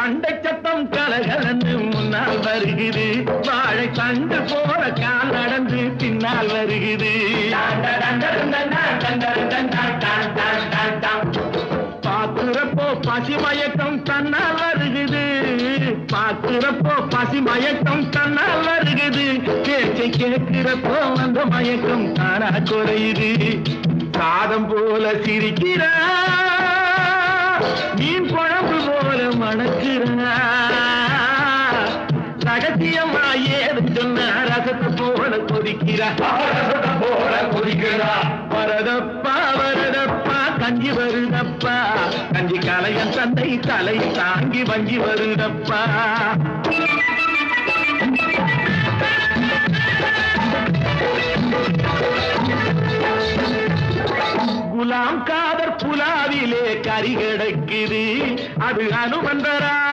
சண்டை சத்தம் கலகலன்னு முன்னால் வருகிறது வாழை தண்டு போல கால் நடந்து பின்னால் வருகிறது பாக்குறப்போ பசி மயக்கம் தன்னால் வருகிறது பாக்குறப்போ பசி மயக்கம் தன்னால் வருகிறது பேச்சை கேட்கிறப்போ அந்த மயக்கம் தானா குறையுது சாதம் போல சிரிக்கிறா மீன் குழம்பு போல மணக்கிறா ரகசியமா ஏது சொன்ன ரசத்தை போல கொதிக்கிறா வரதப்பா வரதப்பா கஞ்சி வருதப்பா கஞ்சி கலையன் தந்தை தலை தாங்கி வஞ்சி வருதப்பா குலாம் காதர் புலாவிலே கறி கிடக்குது அது அனுமந்தரா